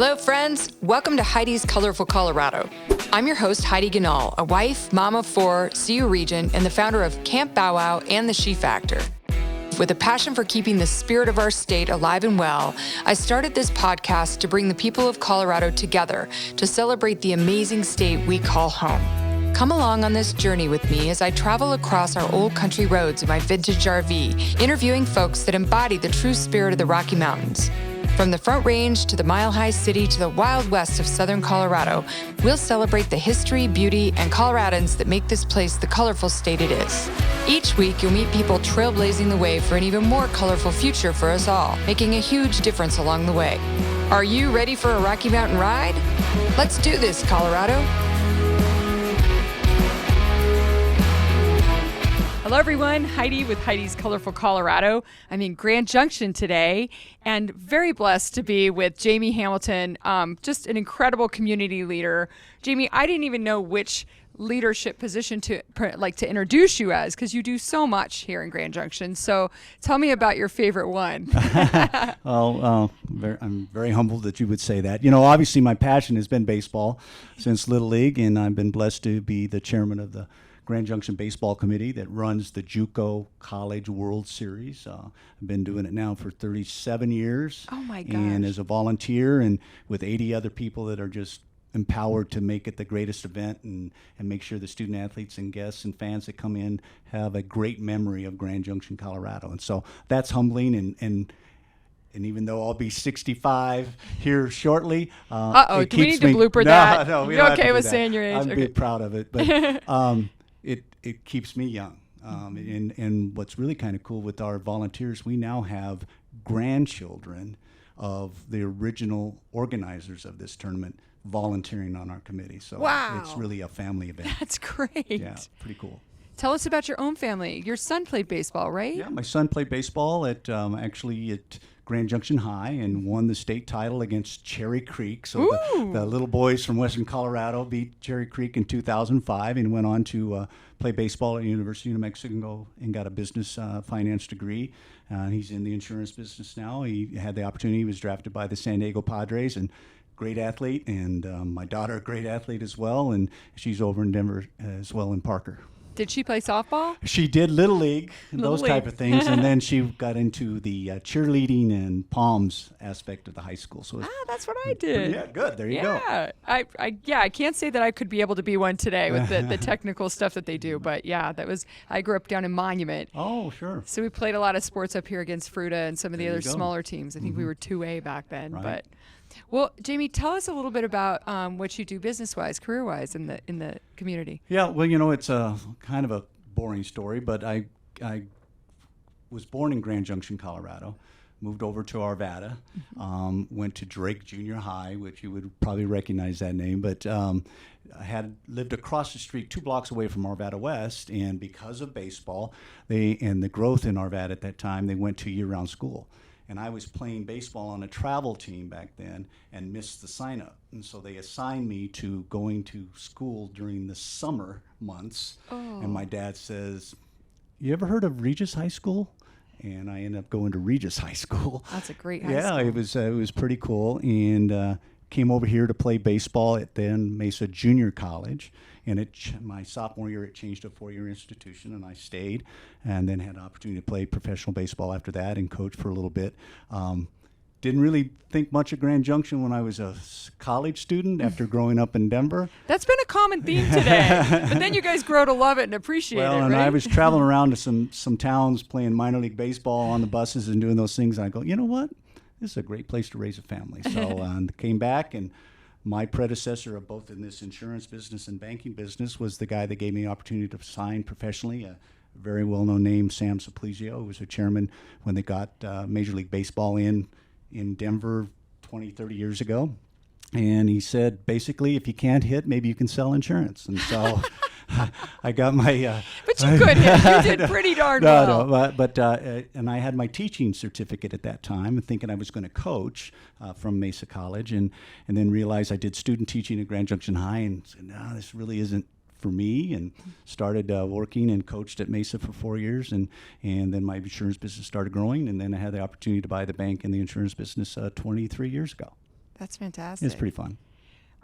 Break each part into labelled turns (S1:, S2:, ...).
S1: Hello, friends. Welcome to Heidi's Colorful Colorado. I'm your host, Heidi Ganal, a wife, mom of four, CU Regent, and the founder of Camp Bow Wow and the She Factor. With a passion for keeping the spirit of our state alive and well, I started this podcast to bring the people of Colorado together to celebrate the amazing state we call home. Come along on this journey with me as I travel across our old country roads in my vintage RV, interviewing folks that embody the true spirit of the Rocky Mountains. From the Front Range to the mile-high city to the Wild West of Southern Colorado, we'll celebrate the history, beauty, and Coloradans that make this place the colorful state it is. Each week, you'll meet people trailblazing the way for an even more colorful future for us all, making a huge difference along the way. Are you ready for a Rocky Mountain ride? Let's do this, Colorado. Hello, everyone. Heidi with Heidi's Colorful Colorado. I'm in Grand Junction today and very blessed to be with Jamie Hamilton, just an incredible community leader. Jamie, I didn't even know which leadership position to introduce you as, because you do so much here in Grand Junction. So tell me about your favorite one.
S2: Well, I'm very humbled that you would say that. You know, obviously my passion has been baseball since Little League, and I've been blessed to be the chairman of the Grand Junction Baseball Committee that runs the JUCO College World Series. I've been doing it now for 37 years.
S1: Oh my gosh.
S2: And as a volunteer and with 80 other people that are just empowered to make it the greatest event and make sure the student athletes and guests and fans that come in have a great memory of Grand Junction, Colorado. And so that's humbling and even though I'll be 65 here shortly,
S1: do we need to blooper that?
S2: No, we
S1: You're
S2: don't
S1: okay
S2: have to
S1: with
S2: do that.
S1: saying your age?
S2: I'm
S1: Okay.
S2: proud of it, but it keeps me young. And what's really kind of cool with our volunteers, we now have grandchildren of the original organizers of this tournament volunteering on our committee. So
S1: Wow.
S2: It's really a family event.
S1: That's great.
S2: Yeah, pretty cool.
S1: Tell us about your own family. Your son played baseball, right?
S2: Yeah, my son played baseball at Grand Junction High and won the state title against Cherry Creek. So the little boys from Western Colorado beat Cherry Creek in 2005 and went on to play baseball at the University of New Mexico and got a business finance degree. He's in the insurance business now. He had the opportunity. He was drafted by the San Diego Padres and great athlete. And my daughter, a great athlete as well. And she's over in Denver as well in Parker.
S1: Did she play softball?
S2: She did Little League and those
S1: League.
S2: type of things, and then she got into the cheerleading and palms aspect of the high school. So
S1: That's what I did.
S2: yeah, good. There you go.
S1: I can't say that I could be able to be one today with the technical stuff that they do, but yeah, I grew up down in Monument.
S2: Oh, sure.
S1: So we played a lot of sports up here against Fruta and some of the
S2: There
S1: other
S2: you go.
S1: smaller teams. I think we were 2A back then,
S2: Right.
S1: but. Well, Jamie, tell us a little bit about what you do business-wise, career-wise in the community.
S2: Yeah, well, you know, it's a kind of a boring story, but I was born in Grand Junction, Colorado, moved over to Arvada, went to Drake Junior High, which you would probably recognize that name, but I had lived across the street 2 blocks away from Arvada West, and because of baseball and the growth in Arvada at that time, they went to year-round school. And I was playing baseball on a travel team back then and missed the sign-up. And so they assigned me to going to school during the summer months.
S1: Oh.
S2: And my dad says, "You ever heard of Regis High School?" And I ended up going to Regis High School.
S1: That's a great high school.
S2: Yeah, it was pretty cool. And came over here to play baseball at then Mesa Junior College. And my sophomore year, it changed to a 4-year institution, and I stayed, and then had an opportunity to play professional baseball after that and coach for a little bit. Didn't really think much of Grand Junction when I was a college student after growing up in Denver.
S1: That's been a common theme today. But then you guys grow to love it and appreciate it,
S2: And
S1: right?
S2: I was traveling around to some towns playing minor league baseball on the buses and doing those things, and I go, you know what? This is a great place to raise a family. So came back, and my predecessor of both in this insurance business and banking business was the guy that gave me the opportunity to sign professionally, a very well-known name, Sam Simplizio, who was a chairman when they got Major League Baseball in Denver 20, 30 years ago. And he said, basically, if you can't hit, maybe you can sell insurance. And so I got my...
S1: but you could hit. You did pretty darn well.
S2: No, but and I had my teaching certificate at that time, thinking I was going to coach from Mesa College, and then realized I did student teaching at Grand Junction High, and said, no, this really isn't for me, and started working and coached at Mesa for 4 years, and then my insurance business started growing, and then I had the opportunity to buy the bank and the insurance business 23 years ago.
S1: That's fantastic.
S2: It's pretty fun.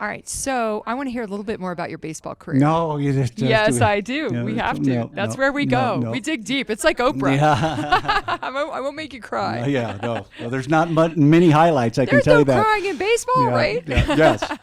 S1: All right, so I want to hear a little bit more about your baseball career.
S2: No, you just
S1: yes, I do.
S2: No,
S1: we have to.
S2: no,
S1: That's
S2: no,
S1: where we go.
S2: no.
S1: We dig deep. It's like Oprah.
S2: Yeah.
S1: I won't make you cry.
S2: No. Well, there's not many highlights. I can tell you that.
S1: There's no crying in baseball, right?
S2: Yes.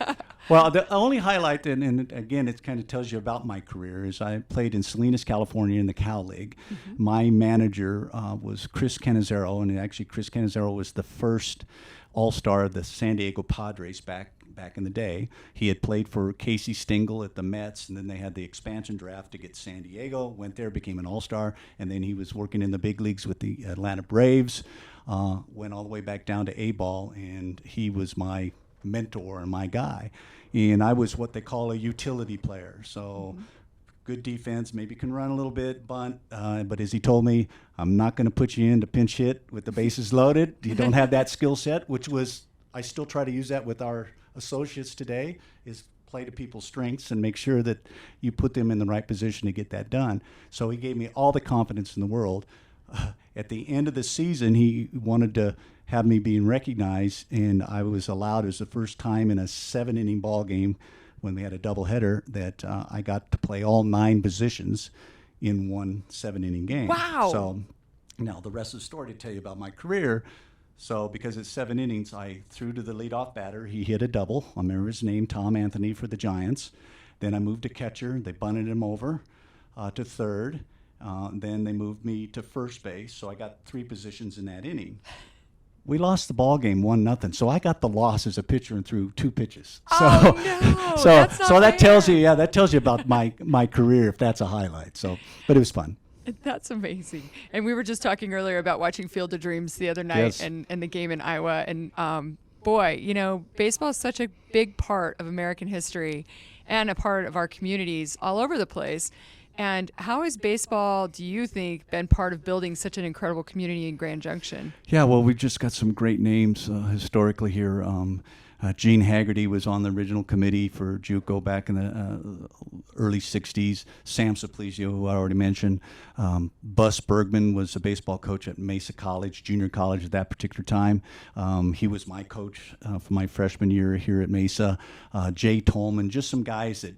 S2: Well, the only highlight, and again, it kind of tells you about my career, is I played in Salinas, California in the Cal League. Mm-hmm. My manager was Chris Cannizzaro, and actually Chris Cannizzaro was the first All-Star of the San Diego Padres back in the day. He had played for Casey Stengel at the Mets, and then they had the expansion draft to get San Diego, went there, became an All-Star, and then he was working in the big leagues with the Atlanta Braves, went all the way back down to A-ball, and he was my mentor and my guy. And I was what they call a utility player. So good defense, maybe can run a little bit, bunt. But as he told me, I'm not going to put you in to pinch hit with the bases loaded. You don't have that skill set, which was, I still try to use that with our associates today, is play to people's strengths and make sure that you put them in the right position to get that done. So he gave me all the confidence in the world. At the end of the season, he wanted to have me being recognized, and I was allowed, it was the first time in a 7-inning ball game when we had a doubleheader that I got to play all 9 positions in one 7-inning game.
S1: Wow.
S2: So now the rest of the story to tell you about my career. So because it's 7 innings, I threw to the leadoff batter. He hit a double. I remember his name, Tom Anthony for the Giants. Then I moved to catcher. They bunted him over to third. Then they moved me to first base. So I got 3 positions in that inning. We lost the ball game 1-0, so I got the loss as a pitcher and threw 2 pitches. So,
S1: no,
S2: so
S1: that's not
S2: that
S1: fair.
S2: tells you about my career if that's a highlight. So, but it was fun.
S1: That's amazing. And we were just talking earlier about watching Field of Dreams the other night
S2: Yes.
S1: and the game in Iowa. And boy, baseball is such a big part of American history and a part of our communities all over the place. And how has baseball, do you think, been part of building such an incredible community in Grand Junction?
S2: Yeah, well, we've just got some great names historically here. Gene Haggerty was on the original committee for JUCO back in the early 60s. Sam Supplesio, who I already mentioned. Bus Bergman was a baseball coach at Mesa College, junior college at that particular time. He was my coach for my freshman year here at Mesa. Jay Tolman, just some guys that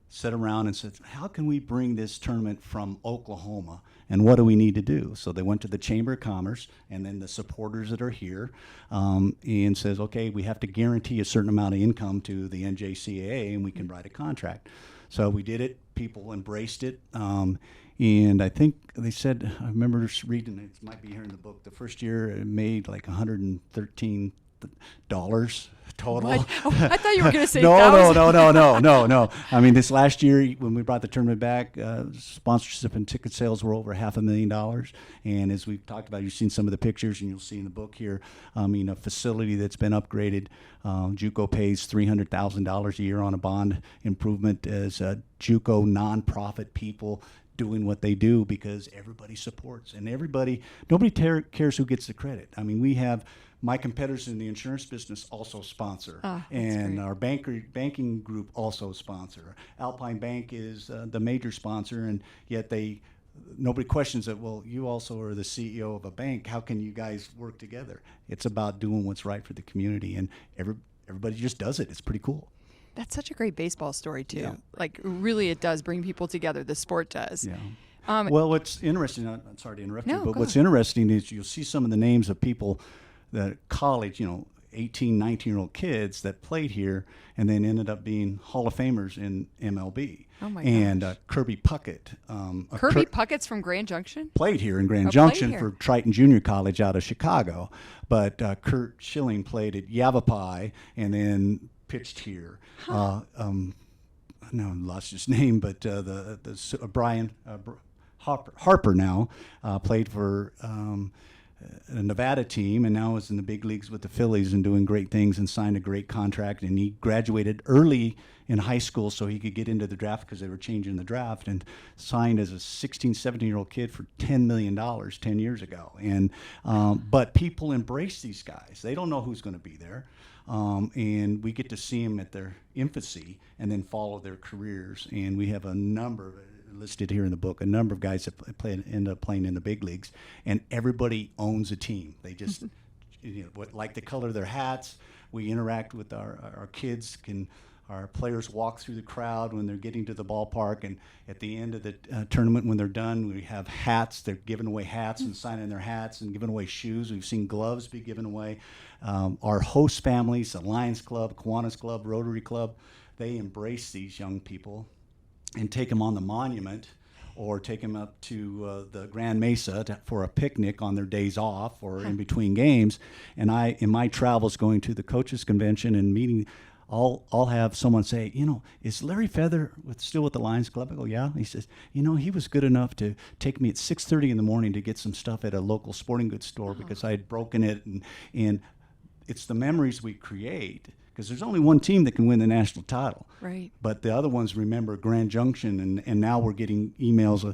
S2: sat around and said, how can we bring this tournament from Oklahoma, and what do we need to do? So they went to the Chamber of Commerce and then the supporters that are here and says, okay, we have to guarantee a certain amount of income to the NJCAA and we can write a contract. So we did it. People embraced it. And I think they said, I remember reading, it might be here in the book, the first year it made like $113 total.
S1: What? Oh, I thought you were going to say
S2: No.
S1: $1,000.
S2: I mean, this last year when we brought the tournament back, sponsorship and ticket sales were over $500,000. And as we've talked about, you've seen some of the pictures, and you'll see in the book here. I mean, a facility that's been upgraded. JUCO pays $300,000 a year on a bond improvement as JUCO nonprofit people doing what they do because everybody supports and nobody cares who gets the credit. I mean, we have my competitors in the insurance business also sponsor, and our banking group also sponsor. Alpine Bank is the major sponsor, and yet nobody questions it. Well, you also are the CEO of a bank. How can you guys work together? It's about doing what's right for the community, and everybody just does it. It's pretty cool.
S1: That's such a great baseball story, too.
S2: Yeah.
S1: Like, really, it does bring people together. The sport does.
S2: Yeah. Well, what's interesting, I'm sorry to interrupt you, but what's
S1: ahead.
S2: interesting is you'll see some of the names of people that college, 18, 19-year-old kids that played here and then ended up being Hall of Famers in MLB.
S1: Oh, my
S2: And
S1: gosh.
S2: Kirby Puckett.
S1: Kirby Puckett's from Grand Junction?
S2: Played here in Grand
S1: Oh,
S2: Junction
S1: played
S2: for
S1: here.
S2: Triton Junior College out of Chicago. But Kurt Schilling played at Yavapai and then pitched here.
S1: Huh.
S2: No, I lost his name, but Brian Harper now played for a Nevada team and now is in the big leagues with the Phillies and doing great things and signed a great contract. And he graduated early in high school so he could get into the draft because they were changing the draft, and signed as a 16, 17-year-old kid for $10 million 10 years ago. And but people embrace these guys. They don't know who's going to be there. And we get to see them at their infancy and then follow their careers. And we have a number of listed here in the book, a number of guys that end up playing in the big leagues, and everybody owns a team. They just like the color of their hats, we interact with our kids. Our players walk through the crowd when they're getting to the ballpark, and at the end of the tournament when they're done, we have hats. They're giving away hats and signing their hats and giving away shoes. We've seen gloves be given away. Our host families, the Lions Club, Kiwanis Club, Rotary Club, they embrace these young people and take them on the monument or take them up to the Grand Mesa for a picnic on their days off or in between games. And in my travels going to the coaches convention and meeting, I'll have someone say, is Larry Feather still with the Lions Club? I go, yeah. He says, he was good enough to take me at 6:30 in the morning to get some stuff at a local sporting goods store because I had broken it. And it's the memories we create, because there's only one team that can win the national title.
S1: Right.
S2: But the other ones remember Grand Junction, and now we're getting emails.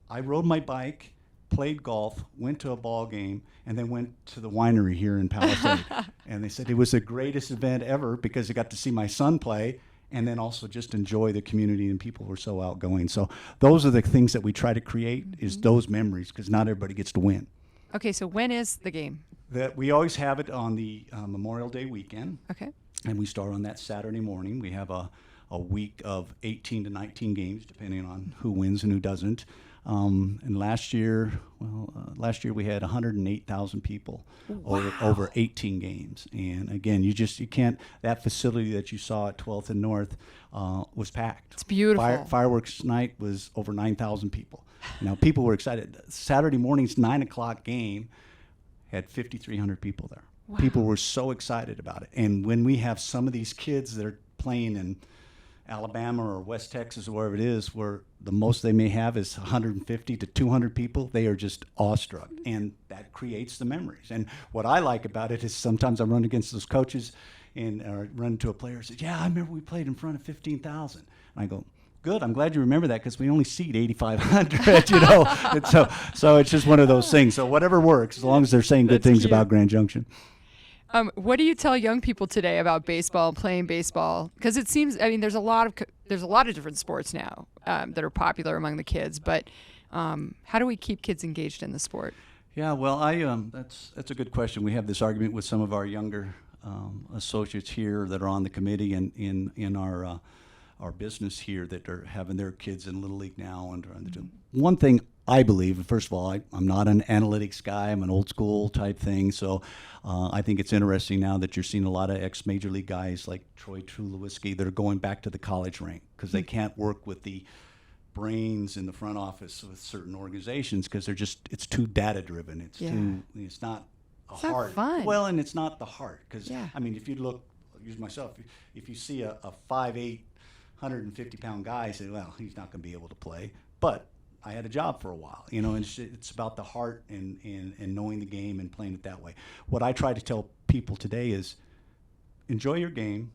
S2: I rode my bike, played golf, went to a ball game, and then went to the winery here in Palisade. And they said it was the greatest event ever because I got to see my son play and then also just enjoy the community, and people were so outgoing. So those are the things that we try to create, is those memories, because not everybody gets to win.
S1: Okay, so when is the game?
S2: That we always have it on the Memorial Day weekend.
S1: Okay.
S2: And we start on that Saturday morning. We have a week of 18 to 19 games, depending on who wins and who doesn't. And last year we had 108,000 people over 18 games. And again, you can't. That facility that you saw at 12th and North was packed.
S1: It's beautiful.
S2: Fireworks night was over 9,000 people. People were excited. Saturday morning's 9 o'clock game had 5,300 people there.
S1: Wow.
S2: People were so excited about it. And when we have some of these kids that are playing in Alabama or West Texas or wherever it is, where the most they may have is 150 to 200 people, they are just awestruck. And that creates the memories. And what I like about it is sometimes I run against those coaches and run into a player and says, yeah, I remember we played in front of 15,000. And I go, good, I'm glad you remember that, because we only seat 8,500, And so it's just one of those things. So whatever works, as long as they're saying good things about Grand Junction.
S1: What do you tell young people today about baseball, playing baseball? Because it seems, there's a lot of different sports now that are popular among the kids. But how do we keep kids engaged in the sport?
S2: Yeah, well, that's a good question. We have this argument with some of our younger associates here that are on the committee and in our business here that are having their kids in Little League now. And one thing I believe, first of all, I'm not an analytics guy. I'm an old school type thing. So I think it's interesting now that you're seeing a lot of ex-Major League guys like Troy Tulowitzki that are going back to the college rank because they can't work with the brains in the front office with certain organizations because it's too data driven. It's not heart.
S1: Fun.
S2: Well, and it's not the heart because,
S1: Yeah.
S2: if you look, I'll use myself, if you see a 5'8", 150-pound guy, say, well, he's not going to be able to play. But I had a job for a while, and it's about the heart and knowing the game and playing it that way. What I try to tell people today is enjoy your game,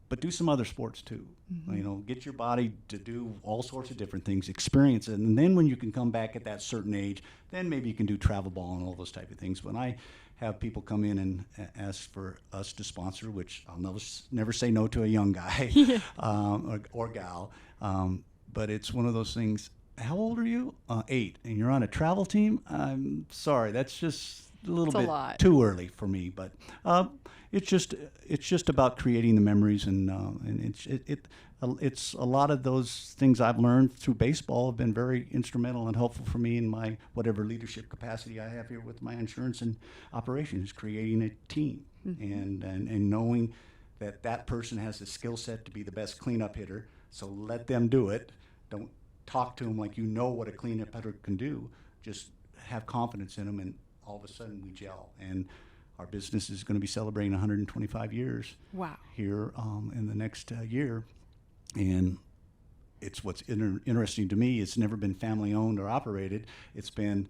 S2: but do some other sports too. Mm-hmm. Get your body to do all sorts of different things, experience it, and then when you can come back at that certain age, then maybe you can do travel ball and all those type of things. When I have people come in and ask for us to sponsor, which I'll never say no to a young guy or gal, but it's one of those things. How old are you? 8, and you're on a travel team? I'm sorry, that's just a little bit too early for me. But it's just about creating the memories, and it's a lot of those things I've learned through baseball have been very instrumental and helpful for me in my whatever leadership capacity I have here with my insurance and operations, creating a team and knowing that person has the skill set to be the best cleanup hitter. So let them do it. Don't talk to them like what a cleanup hitter can do. Just have confidence in them, and all of a sudden we gel. And our business is going to be celebrating 125 years here in the next year. And it's what's interesting to me. It's never been family owned or operated. It's been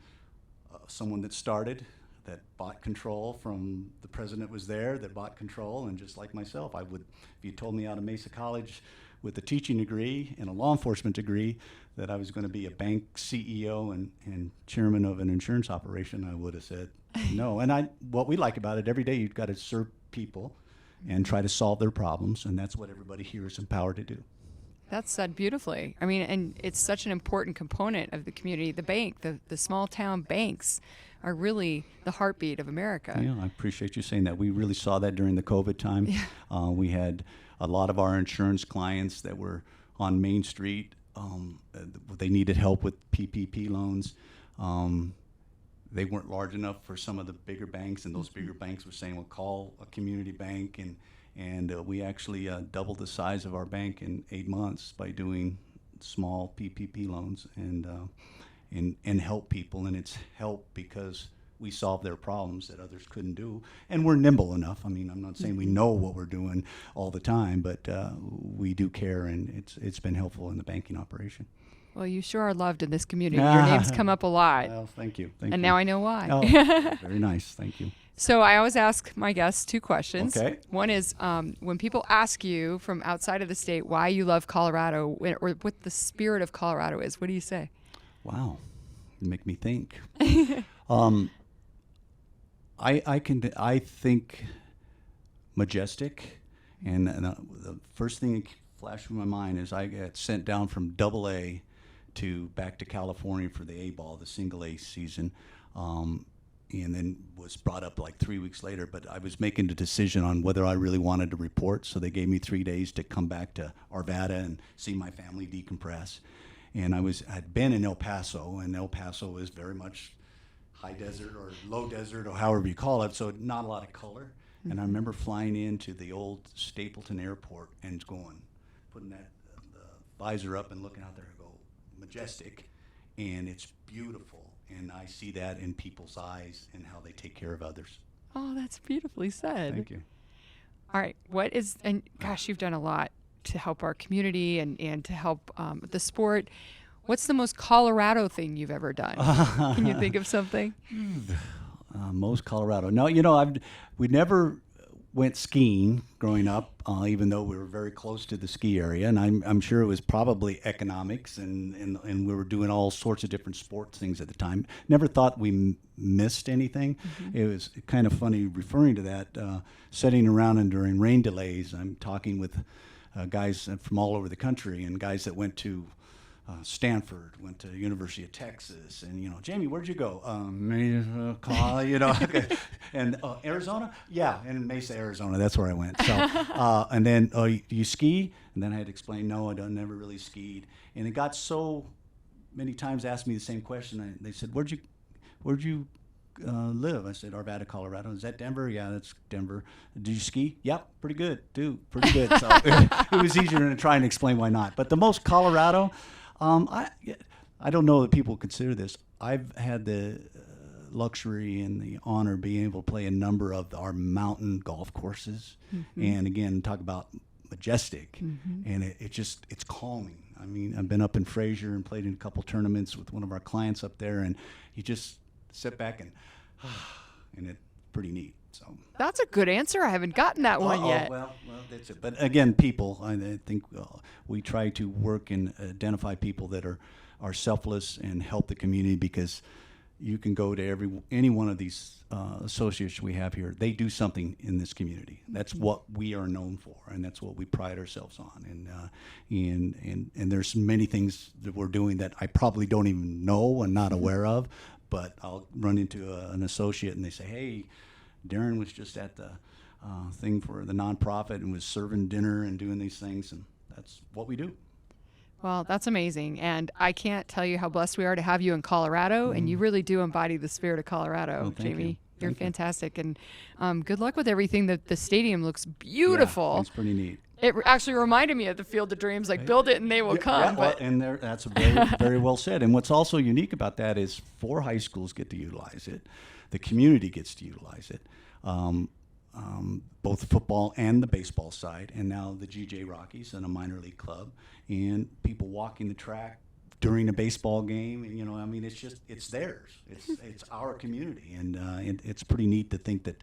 S2: someone that started, that bought control from the president was there, that bought control. And just like myself, if you told me out of Mesa College with a teaching degree and a law enforcement degree that I was going to be a bank CEO and chairman of an insurance operation, I would have said no. And what we like about it, every day you've got to serve people and try to solve their problems, and that's what everybody here is empowered to do.
S1: That's said beautifully. I mean, and it's such an important component of the community. The bank, the small town banks are really the heartbeat of America.
S2: Yeah, I appreciate you saying that. We really saw that during the COVID time.
S1: Yeah.
S2: We had a lot of our insurance clients that were on Main Street. They needed help with PPP loans. They weren't large enough for some of the bigger banks, and those bigger banks were saying, well, call a community bank. And we actually doubled the size of our bank in 8 months by doing small PPP loans and help people. And it's help because we solve their problems that others couldn't do. And we're nimble enough. I mean, I'm not saying we know what we're doing all the time, but we do care, and it's been helpful in the banking operation.
S1: Well, you sure are loved in this community. Your name's come up a lot.
S2: Well, thank you.
S1: And now I know why.
S2: Oh, very nice. Thank you.
S1: So I always ask my guests 2 questions.
S2: Okay.
S1: One is when people ask you from outside of the state why you love Colorado or what the spirit of Colorado is, what do you say?
S2: Wow. You make me think. I think majestic, and the first thing that flashed through my mind is I got sent down from AA back to California for the A-ball, the single A season, and then was brought up like 3 weeks later. But I was making a decision on whether I really wanted to report, so they gave me 3 days to come back to Arvada and see my family decompress. And I'd been in El Paso, and El Paso is very much high desert or low desert or however you call it, so not a lot of color. Mm-hmm. And I remember flying into the old Stapleton Airport and putting that the visor up and looking out there and go, majestic, and it's beautiful. And I see that in people's eyes and how they take care of others.
S1: Oh, that's beautifully said.
S2: Thank you.
S1: All right. And gosh, you've done a lot to help our community and to help the sport. What's the most Colorado thing you've ever done? Can you think of something?
S2: Most Colorado. No, we never went skiing growing up, even though we were very close to the ski area, and I'm sure it was probably economics, and we were doing all sorts of different sports things at the time. Never thought we missed anything. Mm-hmm. It was kind of funny referring to that. Sitting around and during rain delays, I'm talking with guys from all over the country and guys that went to Stanford, went to University of Texas, and Jamie, where'd you go? And Arizona, yeah, in Mesa, Arizona. That's where I went. So, and then, do you ski? And then I had to explain, no, I never really skied. And it got so many times asked me the same question. They said, where'd you live? I said, Arvada, Colorado. Is that Denver? Yeah, that's Denver. Do you ski? Yep, pretty good. Pretty good. So it was easier to try and explain why not. But the most Colorado. I don't know that people consider this. I've had the luxury and the honor of being able to play a number of our mountain golf courses. Mm-hmm. And again, talk about majestic. Mm-hmm. And it's calming. I mean, I've been up in Fraser and played in a couple tournaments with one of our clients up there, and you just sit back and it's pretty neat. So
S1: that's a good answer. I haven't gotten that one yet.
S2: Well, that's it. But again, people, I think we try to work and identify people that are selfless and help the community, because you can go to any one of these associates we have here. They do something in this community. That's what we are known for, and that's what we pride ourselves on. And there's many things that we're doing that I probably don't even know and not aware of, but I'll run into an associate and they say, hey, Darren was just at the thing for the nonprofit and was serving dinner and doing these things, and that's what we do.
S1: Well, that's amazing, and I can't tell you how blessed we are to have you in Colorado, and you really do embody the spirit of Colorado,
S2: well,
S1: Jamie. You're fantastic, and good luck with everything. The stadium looks beautiful.
S2: Yeah, it's pretty neat.
S1: It actually reminded me of the Field of Dreams, like build it and they will come.
S2: Yeah, and that's very, very well said. And what's also unique about that is 4 high schools get to utilize it. The community gets to utilize it, both the football and the baseball side, and now the GJ Rockies and a minor league club, and people walking the track during a baseball game. And, it's theirs. It's our community, and it's pretty neat to think that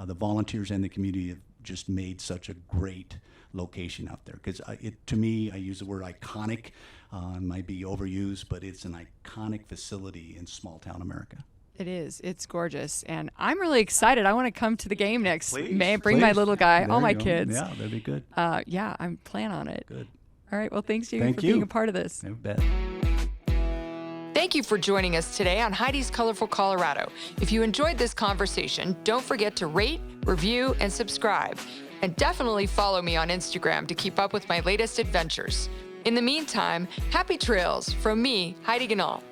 S2: the volunteers and the community have just made such a great location out there. Because to me, I use the word iconic. It might be overused, but it's an iconic facility in small town America.
S1: It is. It's gorgeous. And I'm really excited. I want to come to the game next.
S2: Please,
S1: May I bring my little guy, all my kids.
S2: Yeah, that'd be good.
S1: Yeah, I'm planning on it.
S2: Good.
S1: All right. Well, thanks, Jamie, for being a part of this.
S2: You bet.
S1: Thank you for joining us today on Heidi's Colorful Colorado. If you enjoyed this conversation, don't forget to rate, review, and subscribe. And definitely follow me on Instagram to keep up with my latest adventures. In the meantime, happy trails from me, Heidi Ganal.